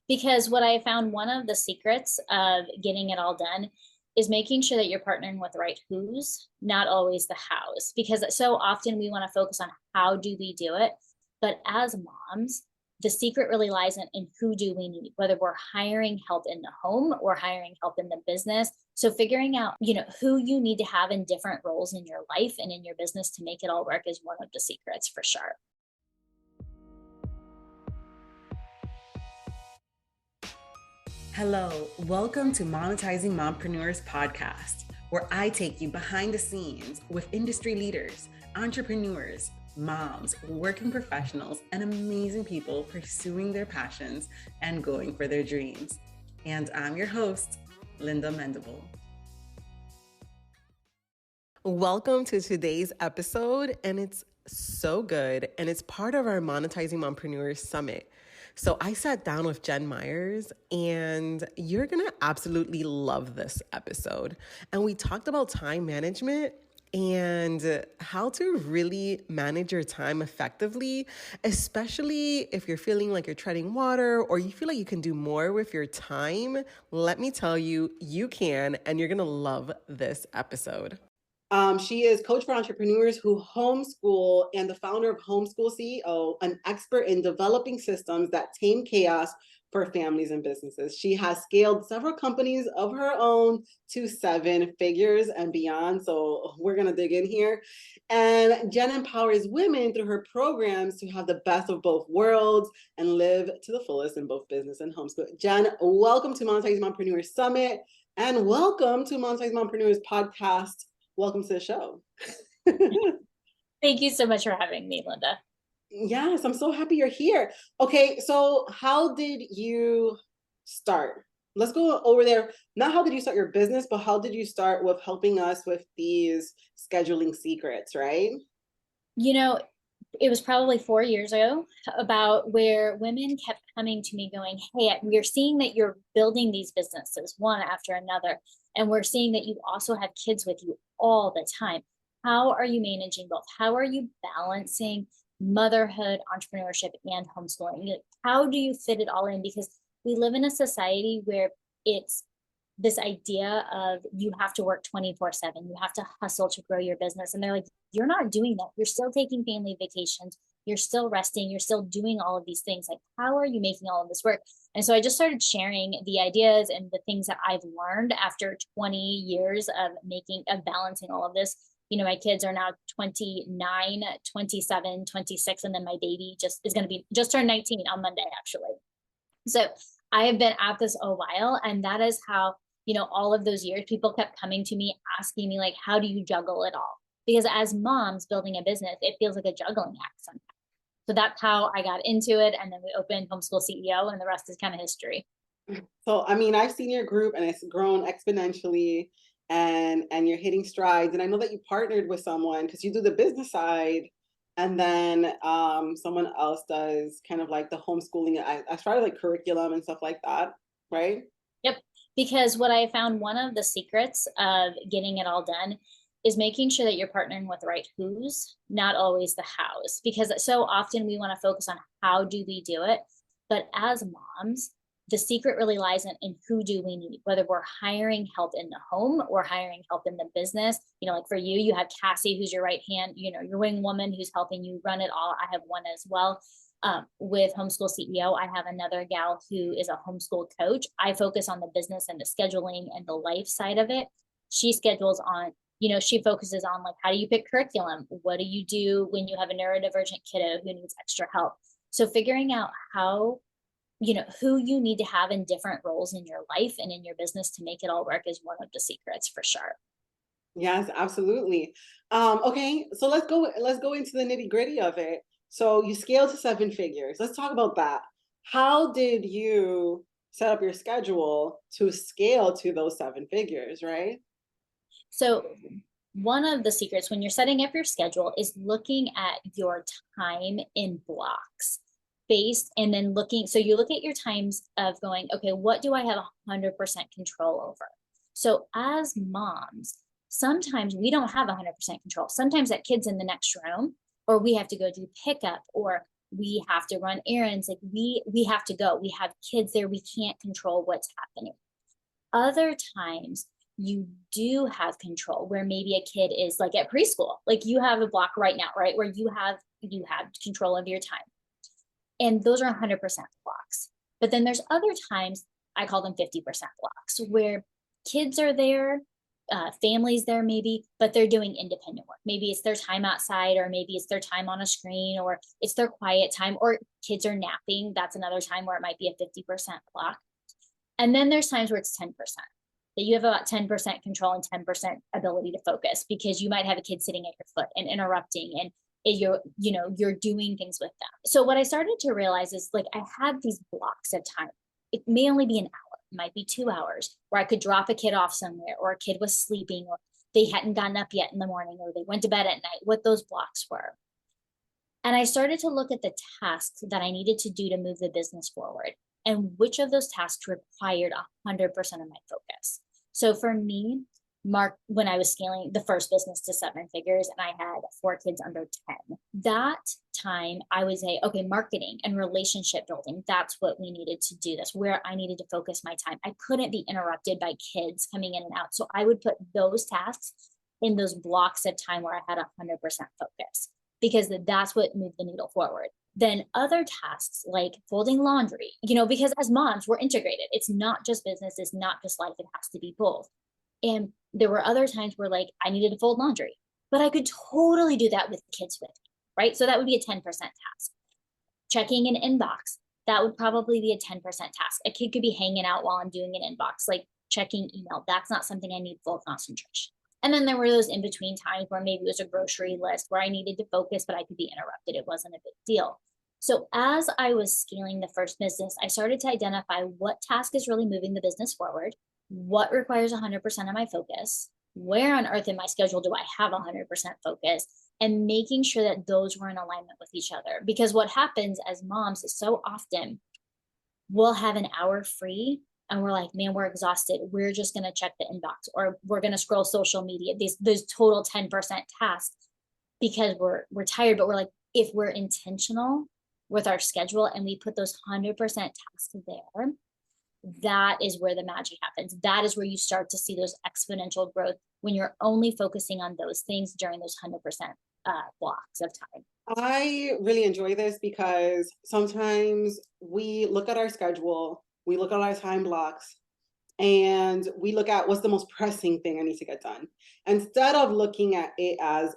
Because what I found, one of the secrets of getting it all done is making sure that you're partnering with the right who's, not always the how's. Because so often we want to focus on how do we do it. But as moms, the secret really lies in who do we need, whether we're hiring help in the home or hiring help in the business. So figuring out, who you need to have in different roles in your life and in your business to make it all work is one of the secrets for sure. Hello, welcome to Monetizing Mompreneurs podcast, where I take you behind the scenes with industry leaders, entrepreneurs, moms, working professionals, and amazing people pursuing their passions and going for their dreams. And I'm your host, Linda Mendable. Welcome to today's episode, and it's so good, and it's part of our Monetizing Mompreneurs Summit. So I sat down with Jen Myers, and you're going to absolutely love this episode. And we talked about time management and how to really manage your time effectively, especially if you're feeling like you're treading water or you feel like you can do more with your time. Let me tell you, you can, and you're going to love this episode. She is coach for entrepreneurs who homeschool and the founder of Homeschool CEO, an expert in developing systems that tame chaos for families and businesses. She has scaled several companies of her own to 7 figures and beyond. So we're going to dig in here. And Jen empowers women through her programs to have the best of both worlds and live to the fullest in both business and homeschool. Jen, welcome to Monetizing Mompreneurs Summit and welcome to Monetizing Mompreneurs podcast. Welcome to the show. Thank you so much for having me, Linda. Yes, I'm so happy you're here. Okay, so how did you start? Let's go over there. Not how did you start your business, but how did you start with helping us with these scheduling secrets, right? It was probably 4 years ago, about where women kept coming to me going, hey, we're seeing that you're building these businesses one after another. And we're seeing that you also have kids with you all the time. How are you managing both? How are you balancing motherhood, entrepreneurship, and homeschooling? How do you fit it all in? Because we live in a society where it's this idea of you have to work 24/7, you have to hustle to grow your business. And they're like, you're not doing that. You're still taking family vacations. You're still resting. You're still doing all of these things. Like, how are you making all of this work? And so I just started sharing the ideas and the things that I've learned after 20 years of balancing all of this. My kids are now 29, 27, 26, and then my baby is going to be just turned 19 on Monday, actually. So I have been at this a while, and that is how, all of those years, people kept coming to me, asking me, like, how do you juggle it all? Because as moms building a business, it feels like a juggling act sometimes. So that's how I got into it. And then we opened Homeschool CEO, and the rest is kind of history. So, I've seen your group and it's grown exponentially and you're hitting strides. And I know that you partnered with someone because you do the business side and then someone else does kind of like the homeschooling. I started like curriculum and stuff like that, right? Yep. Because what I found, one of the secrets of getting it all done is making sure that you're partnering with the right who's, not always the how's. Because so often we want to focus on how do we do it. But as moms, the secret really lies in who do we need, whether we're hiring help in the home or hiring help in the business. Like for you have Cassie, who's your right hand, your wing woman who's helping you run it all. I have one as well. With Homeschool CEO, I have another gal who is a homeschool coach. I focus on the business and the scheduling and the life side of it. She schedules on, she focuses on, like, how do you pick curriculum? What do you do when you have a neurodivergent kiddo who needs extra help? So figuring out how, who you need to have in different roles in your life and in your business to make it all work is one of the secrets for sure. Yes, absolutely. Okay, so let's go into the nitty gritty of it. So you scaled to 7 figures. Let's talk about that. How did you set up your schedule to scale to those 7 figures, right? So one of the secrets when you're setting up your schedule is looking at your time in blocks based, and then so you look at your times of going, okay, what do I have 100% control over? So as moms, sometimes we don't have 100% control. Sometimes that kid's in the next room, or we have to go do pickup, or We have to run errands. Like we have to go. We have kids there. We can't control what's happening. Other times you do have control where maybe a kid is like at preschool, like you have a block right now, right? Where you have control of your time. And those are 100% blocks. But then there's other times, I call them 50% blocks, where kids are there, families there maybe, but they're doing independent work. Maybe it's their time outside, or maybe it's their time on a screen, or it's their quiet time, or kids are napping. That's another time where it might be a 50% block. And then there's times where it's 10%, that you have about 10% control and 10% ability to focus, because you might have a kid sitting at your foot and interrupting, and you're doing things with them. So what I started to realize is, like, I had these blocks of time. It may only be an hour, it might be 2 hours, where I could drop a kid off somewhere, or a kid was sleeping, or they hadn't gotten up yet in the morning, or they went to bed at night, what those blocks were. And I started to look at the tasks that I needed to do to move the business forward, and which of those tasks required 100% of my focus. So for me, Mark, when I was scaling the first business to 7 figures and I had 4 kids under 10, that time I would say, okay, marketing and relationship building, that's what we needed to do. That's where I needed to focus my time. I couldn't be interrupted by kids coming in and out. So I would put those tasks in those blocks of time where I had 100% focus, because that's what moved the needle forward. Then other tasks like folding laundry, because as moms, we're integrated. It's not just business, it's not just life, it has to be both. And there were other times where, like, I needed to fold laundry, but I could totally do that with kids with me, right? So that would be a 10% task. Checking an inbox, that would probably be a 10% task. A kid could be hanging out while I'm doing an inbox, like checking email. That's not something I need full concentration. And then there were those in between times where maybe it was a grocery list where I needed to focus, but I could be interrupted. It wasn't a big deal. So as I was scaling the first business, I started to identify what task is really moving the business forward, what requires 100% of my focus, where on earth in my schedule do I have 100% focus, and making sure that those were in alignment with each other. Because what happens as moms is, so often we'll have an hour free and we're like, man, we're exhausted. We're just going to check the inbox, or we're going to scroll social media, those total 10% tasks, because we're tired. But we're like, if we're intentional with our schedule and we put those 100% tasks there, that is where the magic happens. That is where you start to see those exponential growth, when you're only focusing on those things during those 100% blocks of time. I really enjoy this because sometimes we look at our schedule, we look at our time blocks, and we look at what's the most pressing thing I need to get done. Instead of looking at it as,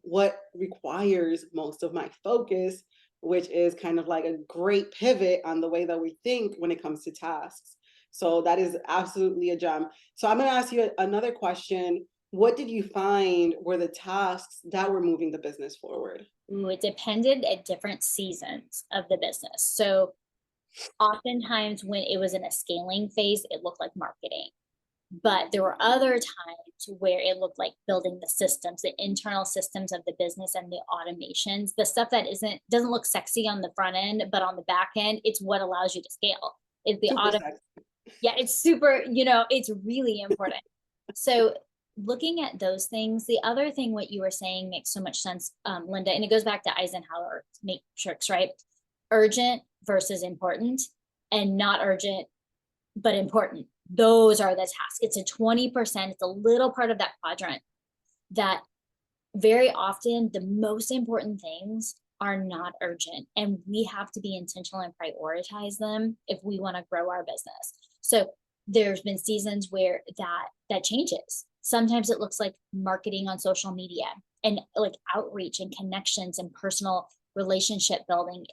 what requires most of my focus, which is kind of like a great pivot on the way that we think when it comes to tasks. So that is absolutely a gem. So I'm going to ask you another question. What did you find were the tasks that were moving the business forward? Ooh, it depended at different seasons of the business. So oftentimes when it was in a scaling phase, it looked like marketing. But there were other times where it looked like building the systems, the internal systems of the business, and the automations, the stuff that doesn't look sexy on the front end, but on the back end, it's what allows you to scale. It's the Super sexy. Yeah, it's super, it's really important. So looking at those things, the other thing, what you were saying makes so much sense, Linda, and it goes back to Eisenhower matrix, right? Urgent versus important, and not urgent, but important. Those are the tasks. It's a 20%, it's a little part of that quadrant that very often the most important things are not urgent, and we have to be intentional and prioritize them if we want to grow our business. So there's been seasons where that changes. Sometimes it looks like marketing on social media, and like outreach and connections and personal relationship building,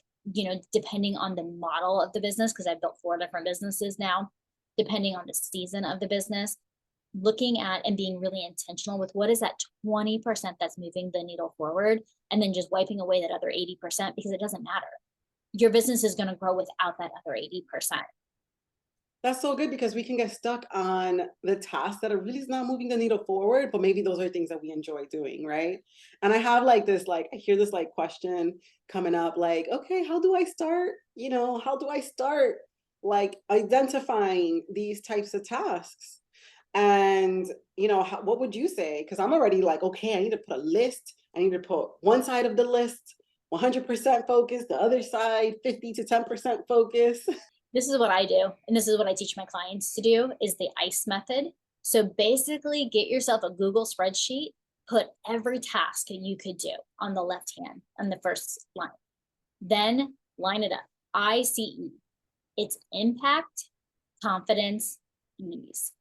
depending on the model of the business, because I've built 4 different businesses now, depending on the season of the business, looking at and being really intentional with what is that 20% that's moving the needle forward, and then just wiping away that other 80%, because it doesn't matter. Your business is going to grow without that other 80%. That's so good because we can get stuck on the tasks that are really not moving the needle forward, but maybe those are things that we enjoy doing, right? And I have like this, I hear this question coming up, like, okay, how do I start? How do I start identifying these types of tasks? And, what would you say? Because I'm already like, okay, I need to put a list. I need to put one side of the list 100% focus, the other side 50 to 10% focus? This is what I do, and this is what I teach my clients to do, is the ICE method. So basically, get yourself a Google spreadsheet, put every task that you could do on the left hand on the first line. Then line it up. ICE. It's impact, confidence, ease.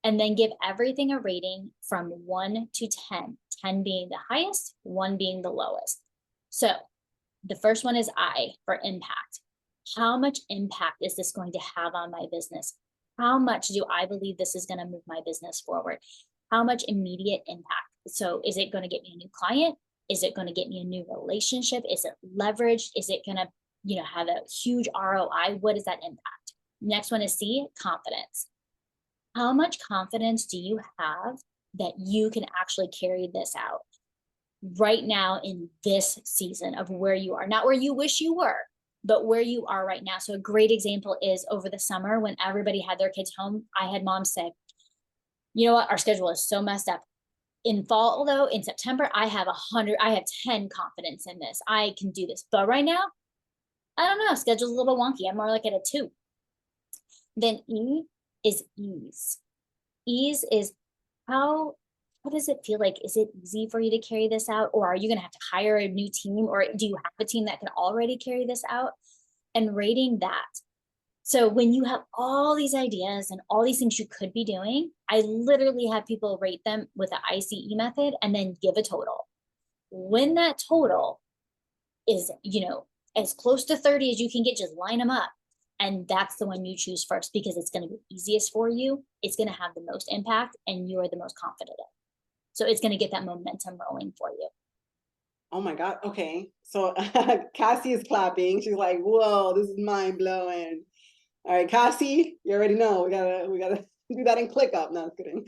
And then give everything a rating from 1 to 10, 10 being the highest, 1 being the lowest. So the first one is I for impact. How much impact is this going to have on my business? How much do I believe this is going to move my business forward? How much immediate impact? So is it going to get me a new client? Is it going to get me a new relationship? Is it leveraged? Is it going to, have a huge ROI? What is that impact? Next one is C, confidence. How much confidence do you have that you can actually carry this out right now in this season of where you are? Not where you wish you were, but where you are right now. So a great example is over the summer when everybody had their kids home, I had moms say, you know what, our schedule is so messed up. In fall, though, in September, I have 10 confidence in this. I can do this. But right now, I don't know, schedule's a little wonky. I'm more like at a 2. Then E is ease. Ease is how does it feel like? Is it easy for you to carry this out? Or are you going to have to hire a new team? Or do you have a team that can already carry this out? And rating that. So when you have all these ideas and all these things you could be doing, I literally have people rate them with the ICE method and then give a total. When that total is, as close to 30 as you can get, just line them up. And that's the one you choose first because it's going to be easiest for you. It's going to have the most impact and you are the most confident in. So it's going to get that momentum rolling for you. Oh my God. Okay. So Cassie is clapping. She's like, whoa, this is mind blowing. All right, Cassie, you already know we gotta do that in ClickUp. No, I'm kidding.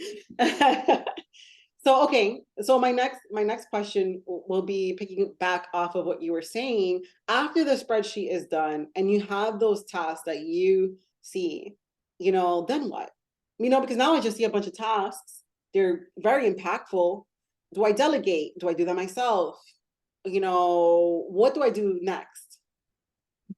So okay, so my next question will be picking back off of what you were saying. After the spreadsheet is done and you have those tasks that you see, then what? Because now I just see a bunch of tasks. They're very impactful. Do I delegate? Do I do that myself? What do I do next?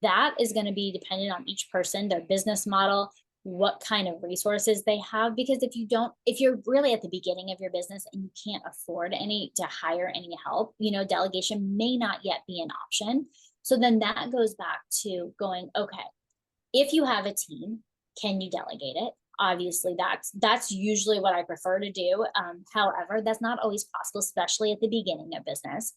That is going to be dependent on each person, their business model, what kind of resources they have. Because if you're really at the beginning of your business and you can't afford to hire any help, delegation may not yet be an option. So then that goes back to going, okay, if you have a team, can you delegate it? Obviously, that's usually what I prefer to do. However, that's not always possible, especially at the beginning of business.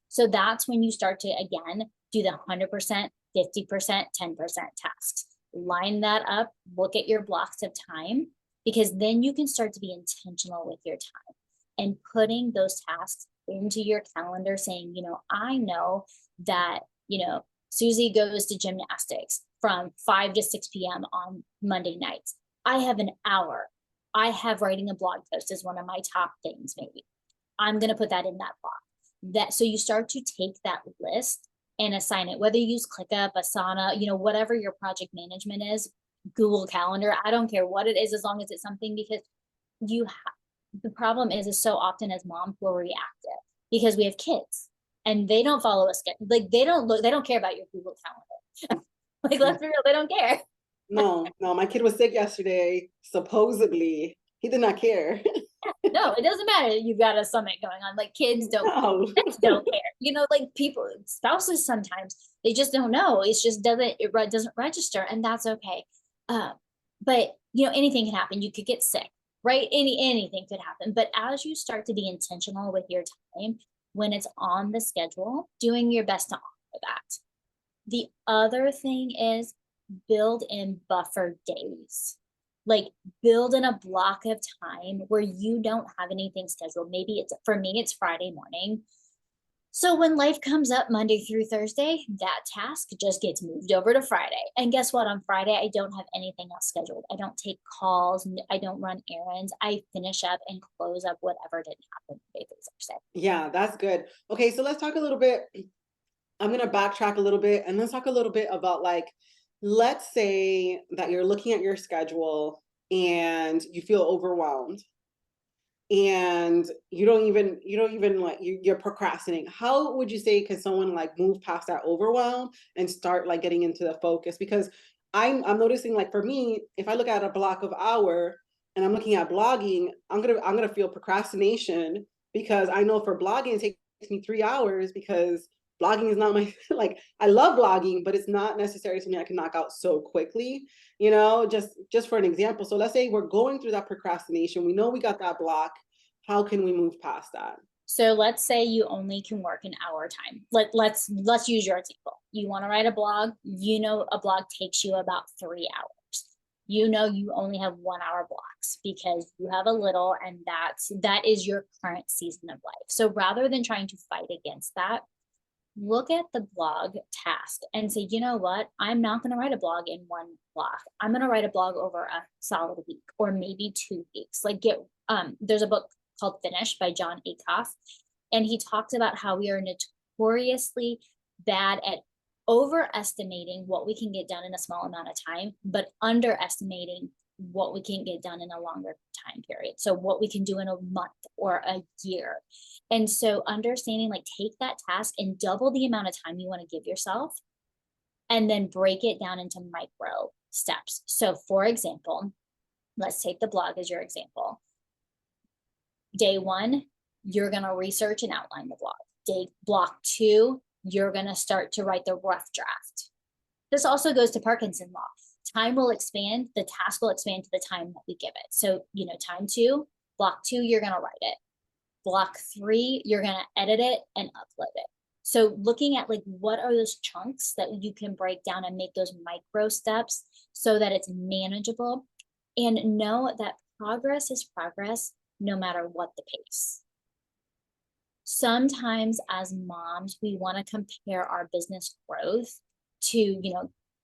So that's when you start to, again, do the 100%, 50%, 10% tasks. Line that up, look at your blocks of time, because then you can start to be intentional with your time and putting those tasks into your calendar saying, I know that, Susie goes to gymnastics from 5 to 6 p.m. on Monday nights. I have an hour. I have writing a blog post as one of my top things, maybe. I'm going to put that in that block. So you start to take that list and assign it, whether you use ClickUp, Asana, whatever your project management is, Google Calendar, I don't care what it is, as long as it's something, because the problem is so often as moms we're reactive because we have kids and they don't follow a schedule. Like they don't care about your Google Calendar. Like, let's be real, they don't care. No, my kid was sick yesterday. Supposedly, he did not care. No, it doesn't matter. You've got a summit going on. Like kids don't care. Like spouses sometimes they just don't know. It just doesn't register, and that's okay. But anything can happen. You could get sick, right? Anything could happen. But as you start to be intentional with your time, when it's on the schedule, doing your best to honor that. The other thing is build in buffer days. Like build in a block of time where you don't have anything scheduled. Maybe for me, it's Friday morning. So when life comes up Monday through Thursday, that task just gets moved over to Friday. And guess what? On Friday, I don't have anything else scheduled. I don't take calls. I don't run errands. I finish up and close up whatever didn't happen Monday through Thursday. Yeah, that's good. Okay, so let's talk a little bit. I'm going to backtrack a little bit and let's talk a little bit about let's say that you're looking at your schedule and you feel overwhelmed. and you don't even like you're procrastinating. How would you say can someone like move past that overwhelm and start like getting into the focus? Because I'm noticing, like, for me, if I look at a block of hour and I'm looking at blogging, I'm gonna feel procrastination, because I know for blogging it takes me 3 hours, because blogging is not my like, I love blogging, but it's not necessarily something I can knock out so quickly. Just for an example, so let's say we're going through that procrastination, we know we got that block. How can we move past that? So let's say you only can work an hour time. Let's use your example. You want to write a blog. A blog takes you about 3 hours. You only have 1 hour blocks because you have a little, and that is your current season of life. So rather than trying to fight against that, look at the blog task and say, you know what? I'm not going to write a blog in one block. I'm going to write a blog over a solid week or maybe 2 weeks. There's a book called Finished by John Acuff, and he talks about how we are notoriously bad at overestimating what we can get done in a small amount of time, but underestimating what we can get done in a longer time period. So what we can do in a month or a year. And so understanding, like, take that task and double the amount of time you want to give yourself, and then break it down into micro steps. So for example, let's take the blog as your example. Day one, you're going to research and outline the blog. Block two, you're going to start to write the rough draft. This also goes to Parkinson law. Time will expand, the task will expand to the time that we give it. So, time two, block two, you're going to write it. Block three, you're going to edit it and upload it. So looking at, like, what are those chunks that you can break down and make those micro steps so that it's manageable, and know that progress is progress no matter what the pace. Sometimes as moms, we want to compare our business growth to,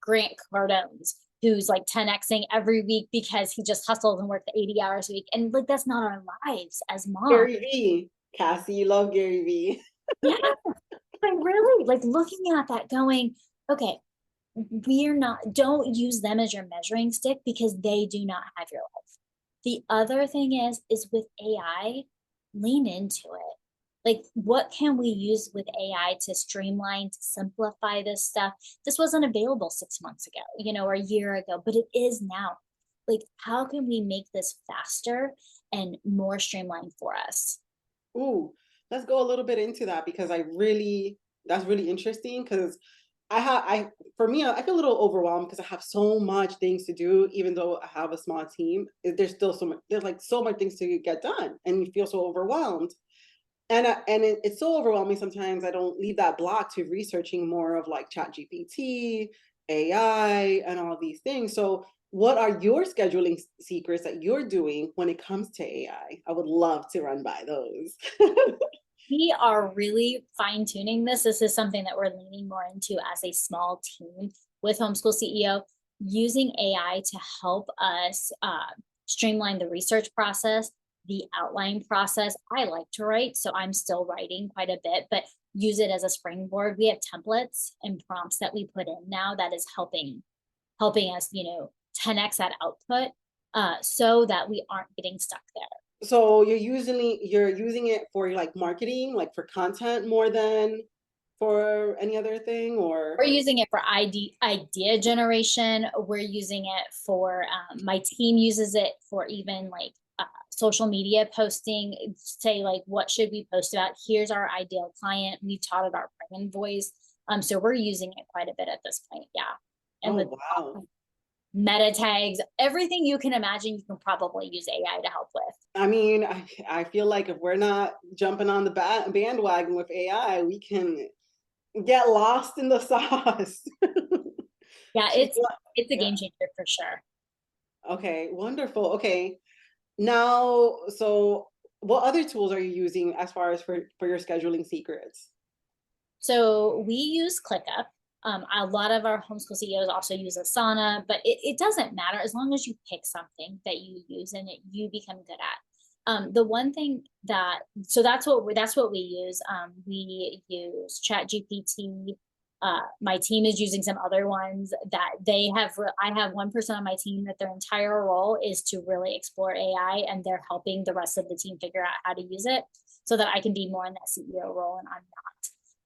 Grant Cardone's, who's like 10xing every week because he just hustles and works 80 hours a week. And like, that's not our lives as moms. Gary V. Cassie, you love Gary V. Yeah, but really, like, looking at that going, okay, don't use them as your measuring stick because they do not have your life. The other thing is with AI, lean into it. Like, what can we use with AI to streamline, to simplify this stuff? This wasn't available 6 months ago, or a year ago, but it is now. Like, how can we make this faster and more streamlined for us? Ooh, let's go a little bit into that, because that's really interesting, because for me, I feel a little overwhelmed because I have so much things to do. Even though I have a small team, there's like so much things to get done, and you feel so overwhelmed. It's so overwhelming sometimes I don't leave that block to researching more of like Chat GPT, AI, and all of these things. So what are your scheduling secrets that you're doing when it comes to AI? I would love to run by those. We are really fine tuning this. This is something that we're leaning more into as a small team with Homeschool CEO, using AI to help us streamline the research process, the outline process. I like to write, so I'm still writing quite a bit, but use it as a springboard. We have templates and prompts that we put in now that is helping us, 10x that output, so that we aren't getting stuck there. So you're using it for like marketing, like for content, more than for any other thing? Or We're using it for idea generation. We're using it for, my team uses it for even like social media posting. Say, like, what should we post about? Here's our ideal client. We taught it our brand voice. So we're using it quite a bit at this point. Yeah. And with wow. meta tags, everything you can imagine, you can probably use AI to help with. I mean, I feel like if we're not jumping on the bandwagon with AI, we can get lost in the sauce. Yeah, it's a Yeah. game changer for sure. Okay, wonderful. Okay. Now, so what other tools are you using as far as for your scheduling secrets? So we use ClickUp. A lot of our homeschool CEOs also use Asana, but it doesn't matter as long as you pick something that you use and you become good at. The one thing so that's what we use. We use Chat GPT. My team is using some other ones that I have one person on my team that their entire role is to really explore AI, and they're helping the rest of the team figure out how to use it so that I can be more in that CEO role. And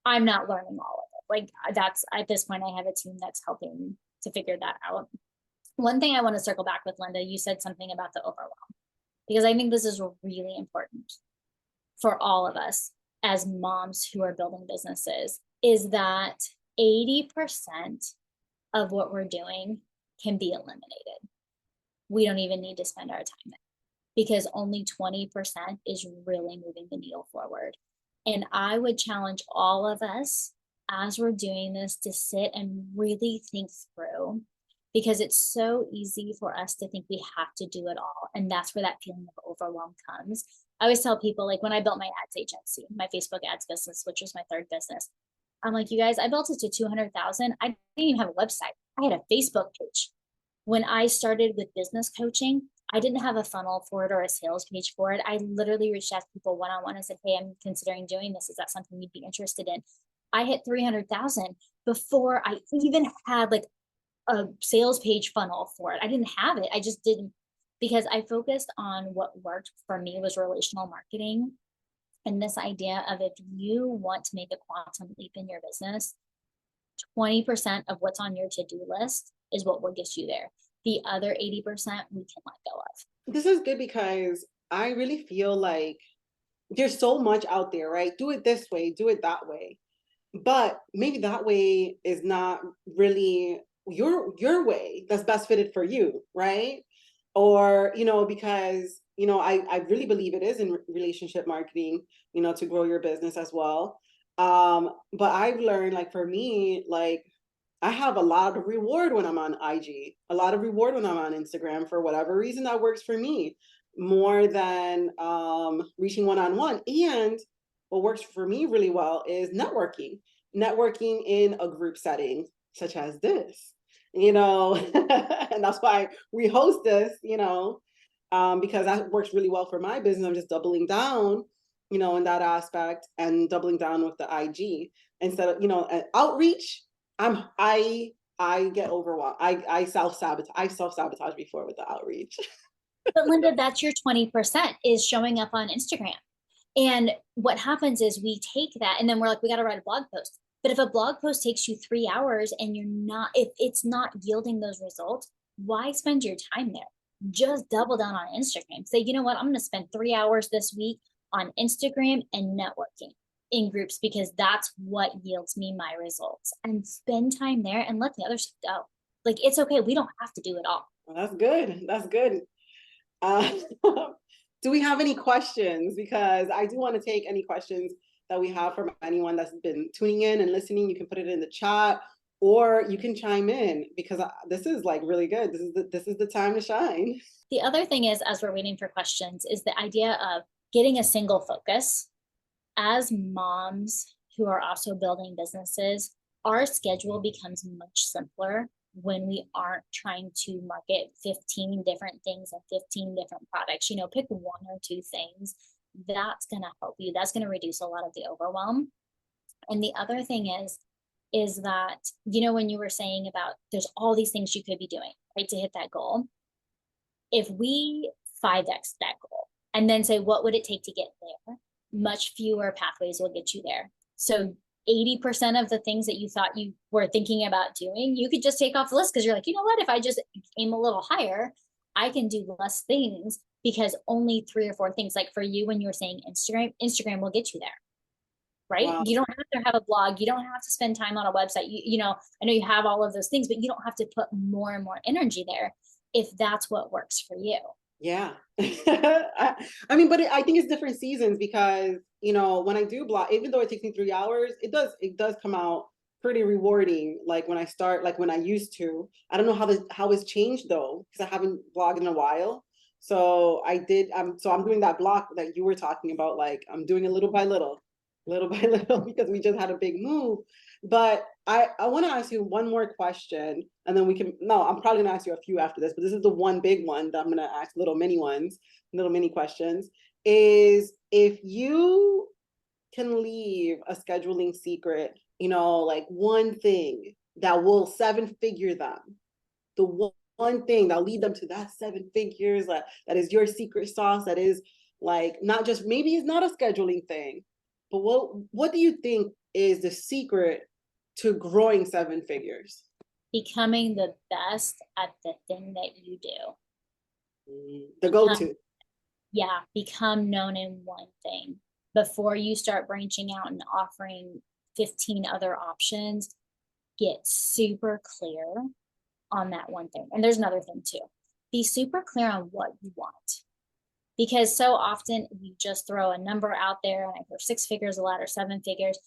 I'm not learning all of it. Like that's, at this point, I have a team that's helping to figure that out. One thing I want to circle back with, Linda, you said something about the overwhelm, because I think this is really important for all of us as moms who are building businesses, is that 80% of what we're doing can be eliminated. We don't even need to spend our time there, because only 20% is really moving the needle forward. And I would challenge all of us as we're doing this to sit and really think through, because it's so easy for us to think we have to do it all. And that's where that feeling of overwhelm comes. I always tell people, like when I built my ads agency, my Facebook ads business, which was my third business, I'm like, you guys, I built it to 200,000. I didn't even have a website. I had a Facebook page. When I started with business coaching, I didn't have a funnel for it or a sales page for it. I literally reached out to people one-on-one and said, hey, I'm considering doing this. Is that something you'd be interested in? I hit 300,000 before I even had like a sales page funnel for it. I didn't have it. I just didn't, because I focused on what worked for me was relational marketing. And this idea of, if you want to make a quantum leap in your business, 20% of what's on your to-do list is what will get you there. The other 80% we can let go of. This is good because I really feel like there's so much out there, right? Do it this way, do it that way. But maybe that way is not really your way that's best fitted for you, right? Or, because, I really believe it is in relationship marketing, to grow your business as well. But I've learned, like, for me, like, I have a lot of reward when I'm on IG, a lot of reward when I'm on Instagram, for whatever reason that works for me, more than reaching one-on-one. And what works for me really well is networking in a group setting such as this, and that's why we host this, because that works really well for my business. I'm just doubling down, in that aspect, and doubling down with the IG instead of, outreach. I get overwhelmed. I self-sabotage before with the outreach. But Linda, that's your 20% is showing up on Instagram. And what happens is we take that and then we're like, we got to write a blog post. But if a blog post takes you 3 hours and if it's not yielding those results, why spend your time there? Just double down on Instagram. Say, you know what? I'm going to spend 3 hours this week on Instagram and networking in groups, because that's what yields me my results, and spend time there and let the other stuff go. Like, it's okay. We don't have to do it all. Well, that's good. That's good. Uh, do we have any questions? Because I do want to take any questions that we have from anyone that's been tuning in and listening. You can put it in the chat, or you can chime in, because this is like really good. This is the time to shine. The other thing is, as we're waiting for questions, is the idea of getting a single focus. As moms who are also building businesses, our schedule becomes much simpler when we aren't trying to market 15 different things and 15 different products. Pick one or two things. That's going to help you. That's going to reduce a lot of the overwhelm. And the other thing is that, when you were saying about there's all these things you could be doing, right, to hit that goal. If we 5x that goal and then say, what would it take to get there? Much fewer pathways will get you there. So 80% of the things that you thought you were thinking about doing, you could just take off the list, because you're like, you know what, if I just aim a little higher, I can do less things, because only 3 or 4 things, like for you, when you were saying Instagram will get you there, right? Wow. You don't have to have a blog. You don't have to spend time on a website. I know you have all of those things, but you don't have to put more and more energy there if that's what works for you. Yeah. I mean, but I think it's different seasons, because, when I do blog, even though it takes me 3 hours, it does come out pretty rewarding. Like when I start, like when I used to. I don't know how it's changed though, because I haven't blogged in a while. So I'm doing that block that you were talking about. Like, I'm doing it little by little, because we just had a big move. But I want to ask you one more question, and then I'm probably gonna ask you a few after this, but this is the one big one that I'm gonna ask, little mini questions, is if you can leave a scheduling secret like one thing that will seven figure them, the one thing that'll lead them to that seven figures, that is your secret sauce, that is like, not just, maybe it's not a scheduling thing, but what do you think is the secret to growing seven figures? Becoming the best at the thing that you do. The go-to. Yeah, become known in one thing before you start branching out and offering 15 other options. Get super clear on that one thing. And there's another thing too. Be super clear on what you want. Because so often we just throw a number out there, and I hear 6 figures a lot, or 7 figures.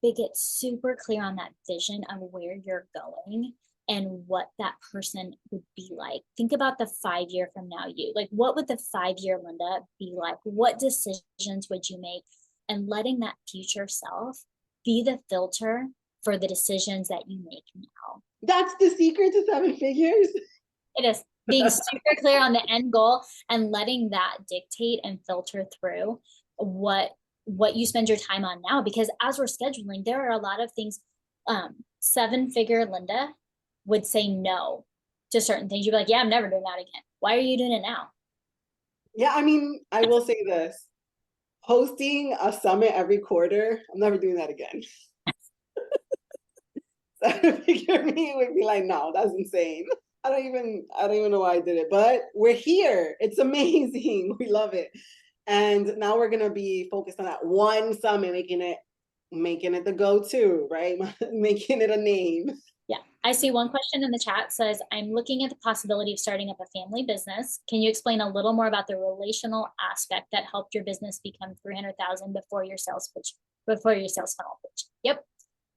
They get super clear on that vision of where you're going and what that person would be like. Think about the 5-year from now you. Like, what would the 5-year Linda be like? What decisions would you make? And letting that future self be the filter for the decisions that you make now. That's the secret to 7 figures. It is being super clear on the end goal and letting that dictate and filter through what you spend your time on now. Because as we're scheduling, there are a lot of things. 7-figure Linda would say no to certain things. You'd be like, yeah, I'm never doing that again. Why are you doing it now? Yeah, I mean, I will say this. Hosting a summit every quarter, I'm never doing that again. 7-figure me would be like, no, that's insane. I don't even know why I did it, but we're here. It's amazing. We love it. And now we're gonna be focused on that one summit, making it the go-to, right? Making it a name. Yeah. I see one question in the chat says, I'm looking at the possibility of starting up a family business. Can you explain a little more about the relational aspect that helped your business become 300,000 before your sales funnel pitch? Yep.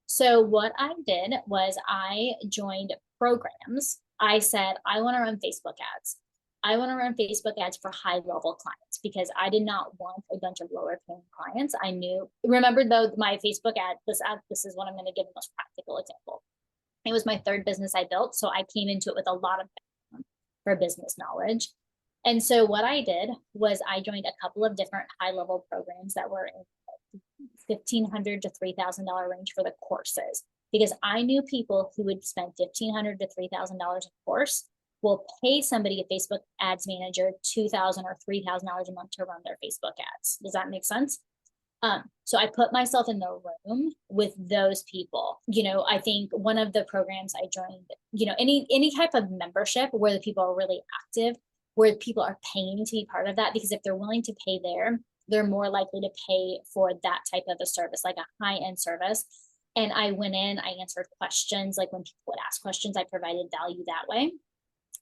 So what I did was I joined programs. I said, I want to run Facebook ads. I want to run Facebook ads for high level clients because I did not want a bunch of lower paying clients. I knew, remember though, my Facebook ad, this is what I'm going to give the most practical example. It was my 3rd business I built. So I came into it with a lot of background for business knowledge. And so what I did was I joined a couple of different high level programs that were in $1,500 to $3,000 range for the courses, because I knew people who would spend $1,500 to $3,000 a course will pay somebody, a Facebook ads manager, $2,000 or $3,000 a month to run their Facebook ads. Does that make sense? So I put myself in the room with those people. I think one of the programs I joined, any type of membership where the people are really active, where people are paying to be part of that, because if they're willing to pay there, they're more likely to pay for that type of a service, like a high-end service. And I went in, I answered questions. Like when people would ask questions, I provided value that way.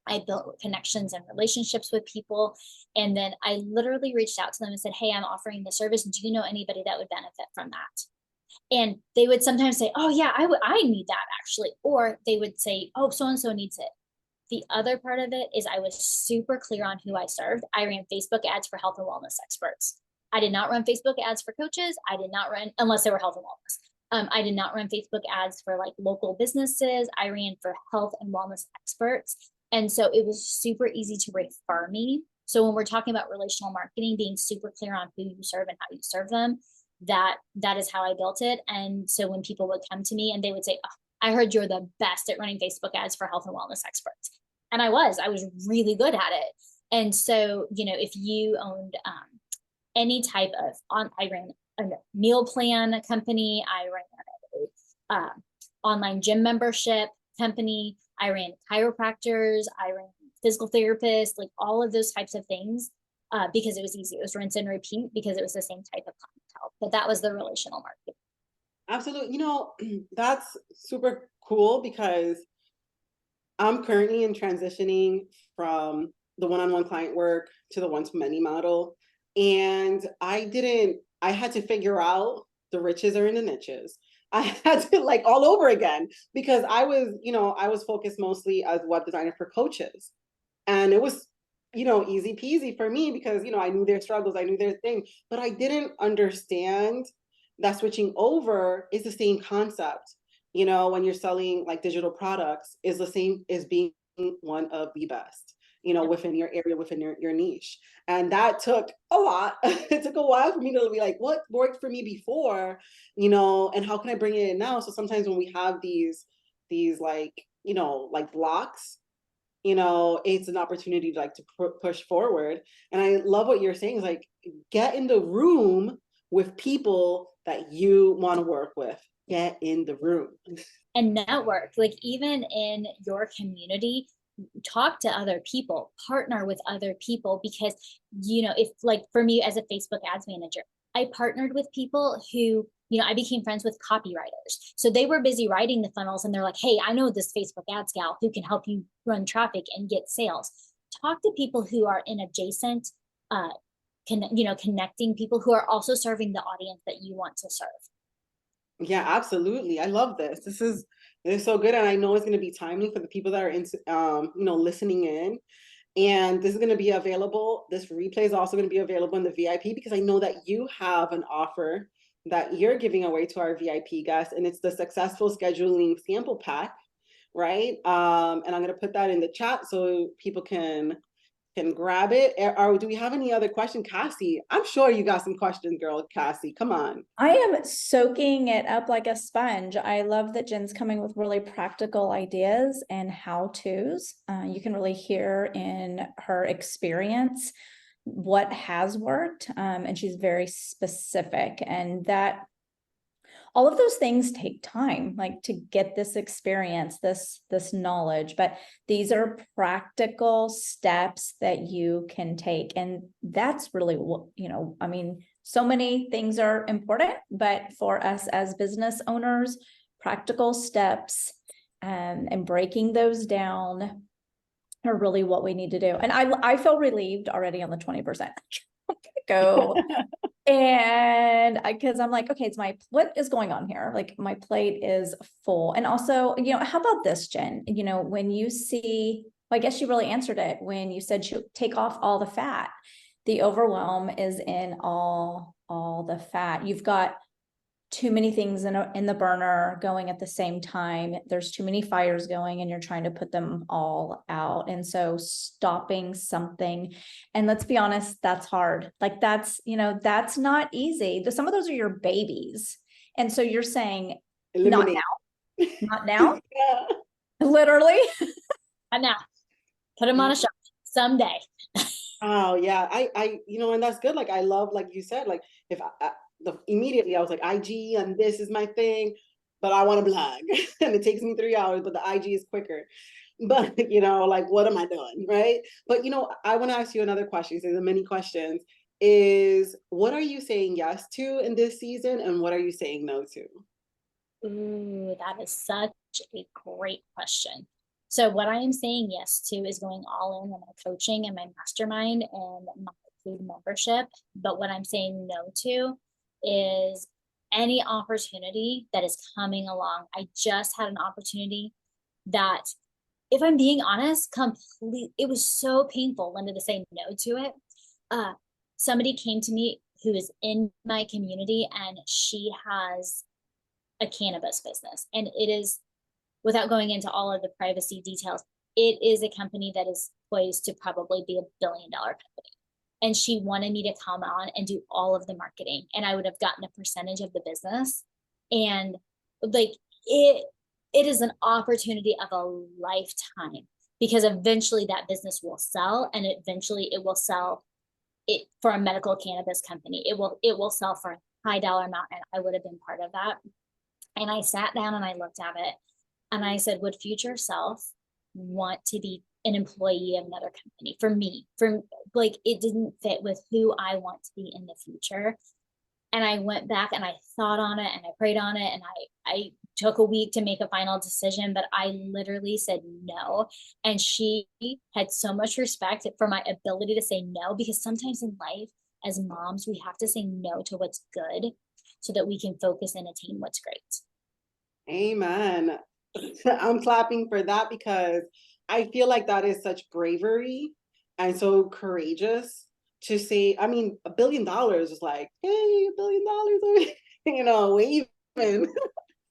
I built connections and relationships with people. And then I literally reached out to them and said, hey, I'm offering the service. Do you know anybody that would benefit from that? And they would sometimes say, oh yeah, I need that actually. Or they would say, oh, so-and-so needs it. The other part of it is I was super clear on who I served. I ran Facebook ads for health and wellness experts. I did not run Facebook ads for coaches. I did not run, unless they were health and wellness. I did not run Facebook ads for like local businesses. I ran for health and wellness experts. And so it was super easy to refer me. So when we're talking about relational marketing, being super clear on who you serve and how you serve them, that is how I built it. And so when people would come to me and they would say, oh, I heard you're the best at running Facebook ads for health and wellness experts. And I was really good at it. And so, if you owned any type of, I ran a meal plan company, I ran an online gym membership company, I ran chiropractors, I ran physical therapists, like all of those types of things, because it was easy. It was rinse and repeat because it was the same type of clientele. But that was the relational marketing. Absolutely. That's super cool because I'm currently in transitioning from the one-on-one client work to the one-to-many model. And I had to figure out the riches are in the niches. I had to all over again because I was focused mostly as web designer for coaches. And it was, easy peasy for me because, I knew their struggles, I knew their thing, but I didn't understand that switching over is the same concept. When you're selling digital products is the same as being one of the best. within your area, within your niche. And that took a lot. It took a while for me to be like, what worked for me before, and how can I bring it in now? So sometimes when we have these like, like blocks, it's an opportunity to like to push forward. And I love what you're saying is like, get in the room with people that you want to work with. Get in the room. And network, like even in your community, talk to other people, partner with other people, because, if like for me as a Facebook ads manager, I partnered with people who, I became friends with copywriters. So they were busy writing the funnels and they're like, hey, I know this Facebook ads gal who can help you run traffic and get sales. Talk to people who are in adjacent, connecting people who are also serving the audience that you want to serve. Yeah, absolutely. I love this. This is so good. And I know it's going to be timely for the people that are listening in. And this is going to be available. This replay is also going to be available in the VIP, because I know that you have an offer that you're giving away to our VIP guests, and it's the Successful Scheduling Sample Pack, right? And I'm going to put that in the chat so people can grab it. Or do we have any other question? Cassie, I'm sure you got some questions, girl. Cassie, come on. I am soaking it up like a sponge. I love that Jen's coming with really practical ideas and how-tos. You can really hear in her experience what has worked, and she's very specific, and that all of those things take time, like to get this experience, this knowledge, but these are practical steps that you can take. And that's really what, so many things are important, but for us as business owners, practical steps, and breaking those down are really what we need to do. And I feel relieved already on the 20%. I'm gonna go. And because I'm like, okay, what is going on here? Like my plate is full. And also, how about this, Jen? When you see, well, I guess you really answered it when you said you take off all the fat. The overwhelm is in all the fat. You've got too many things in the burner going at the same time. There's too many fires going and you're trying to put them all out. And so stopping something, and let's be honest, that's hard. Like that's not easy. Some of those are your babies. And so you're saying, Eliminate. not now, Yeah. Literally. Not now. Put them on a shelf someday. Oh yeah. And that's good. Like I love, like you said, like if immediately I was like, IG and this is my thing, but I want to blog and it takes me 3 hours, but the IG is quicker. But like, what am I doing? Right. But I want to ask you another question. So the many questions is, what are you saying yes to in this season? And what are you saying no to? Ooh, that is such a great question. So what I am saying yes to is going all in on my coaching and my mastermind and my paid membership. But what I'm saying no to is any opportunity that is coming along. I just had an opportunity that, if I'm being honest, it was so painful, Linda, to say no to it. Somebody came to me who is in my community, and she has a cannabis business, and it is, without going into all of the privacy details, it is a company that is poised to probably be $1 billion company. And she wanted me to come on and do all of the marketing, and I would have gotten a percentage of the business. And like it is an opportunity of a lifetime, because eventually that business will sell, and eventually it will sell it for a medical cannabis company. It will sell for a high dollar amount, and I would have been part of that. And I sat down and I looked at it and I said, would future self want to be an employee of another company? For me, it didn't fit with who I want to be in the future. And I went back and I thought on it and I prayed on it, and I took a week to make a final decision, but I literally said no. And she had so much respect for my ability to say no, because sometimes in life as moms, we have to say no to what's good so that we can focus and attain what's great. Amen. I'm clapping for that, because I feel like that is such bravery and so courageous to say. I mean, $1 billion is like, hey, $1 billion, waving.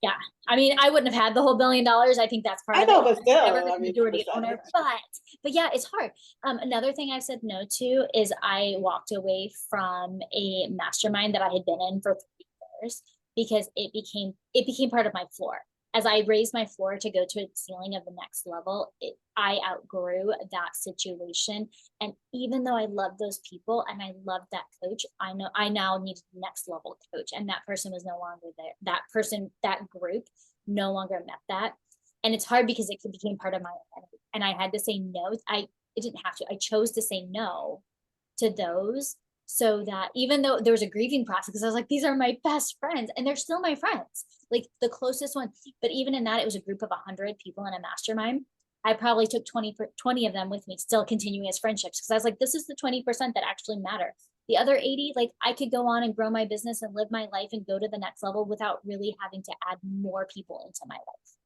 Yeah. I mean, I wouldn't have had the whole $1 billion. I think that's part I of know, it. but still, Never the majority owner, but yeah, it's hard. Another thing I said no to is I walked away from a mastermind that I had been in for 3 years because it became part of my floor. As I raised my floor to go to a ceiling of the next level, I outgrew that situation. And even though I love those people and I love that coach, I know I now need the next level coach. And that person was no longer there. That group no longer met that. And it's hard because it became part of my identity. And I had to say no. I didn't have to. I chose to say no to those so that even though there was a grieving process, because I was like, these are my best friends and they're still my friends, like the closest one. But even in that, it was a group of 100 people in a mastermind. I probably took 20 of them with me, still continuing as friendships, because I was like, this is the 20% that actually matter. The other 80, like I could go on and grow my business and live my life and go to the next level without really having to add more people into my life.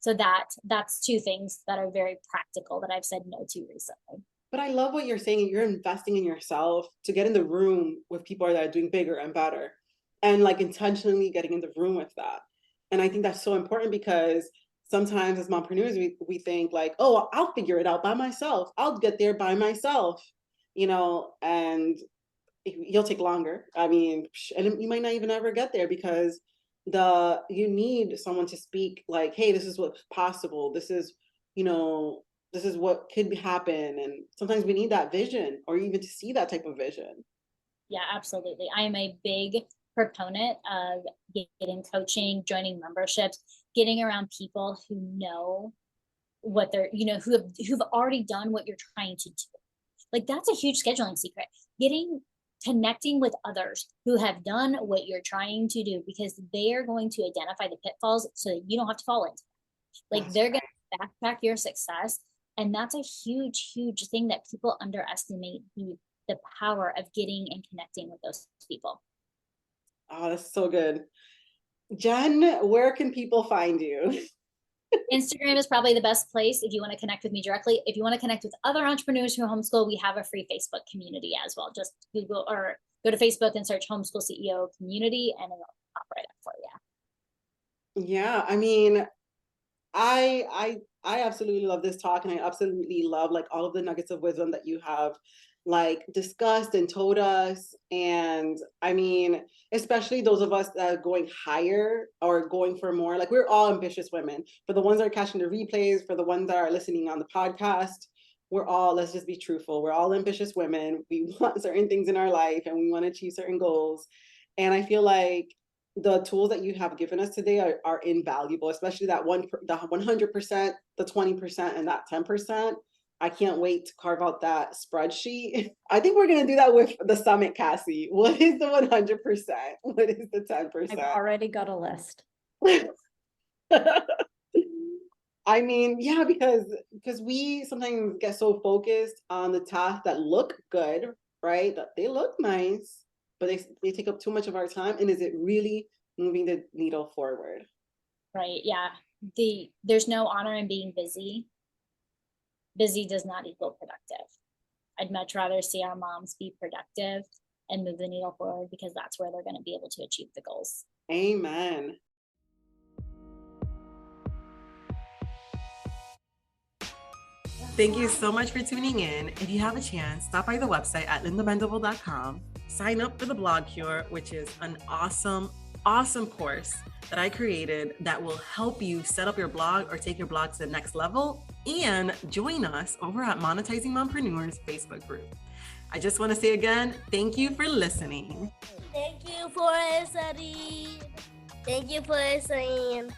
So that's two things that are very practical that I've said no to recently. But I love what you're saying. You're investing in yourself to get in the room with people that are doing bigger and better, and like intentionally getting in the room with that. And I think that's so important because sometimes as mompreneurs, we think like, oh, I'll figure it out by myself. I'll get there by myself, and you'll take longer. I mean, and you might not even ever get there because you need someone to speak like, hey, this is what's possible. This is, this is what could happen. And sometimes we need that vision or even to see that type of vision. Yeah, absolutely. I am a big proponent of getting coaching, joining memberships, getting around people who know what they're, who've already done what you're trying to do. Like that's a huge scheduling secret. Connecting with others who have done what you're trying to do, because they are going to identify the pitfalls so that you don't have to fall into them. Like they're going to backtrack your success. And that's a huge, huge thing that people underestimate, the power of getting and connecting with those people. Oh, that's so good. Jen, where can people find you? Instagram is probably the best place if you want to connect with me directly. If you want to connect with other entrepreneurs who homeschool, we have a free Facebook community as well. Just Google or go to Facebook and search Homeschool CEO community and it'll pop right up for you. Yeah, I mean, I absolutely love this talk, and I absolutely love like all of the nuggets of wisdom that you have like discussed and told us. And I mean, especially those of us that are going higher or going for more, like we're all ambitious women. For the ones that are catching the replays, for the ones that are listening on the podcast, let's just be truthful, we're all ambitious women. We want certain things in our life and we want to achieve certain goals. And I feel like the tools that you have given us today are invaluable, especially the 100%, the 20%, and that 10%. I can't wait to carve out that spreadsheet. I think we're going to do that with the summit, Cassie. What is the 100%? What is the 10%? I've already got a list. I mean, yeah, because we sometimes get so focused on the tasks that look good, right? That they look nice, but they take up too much of our time. And is it really moving the needle forward? Right. Yeah. There's no honor in being busy. Busy does not equal productive. I'd much rather see our moms be productive and move the needle forward, because that's where they're going to be able to achieve the goals. Amen. Thank you so much for tuning in. If you have a chance, stop by the website at lindamendable.com. Sign up for the Blog Cure, which is an awesome course that I created that will help you set up your blog or take your blog to the next level. And join us over at Monetizing Mompreneurs Facebook group. I just want to say again, thank you for listening. Thank you for listening. Thank you for listening.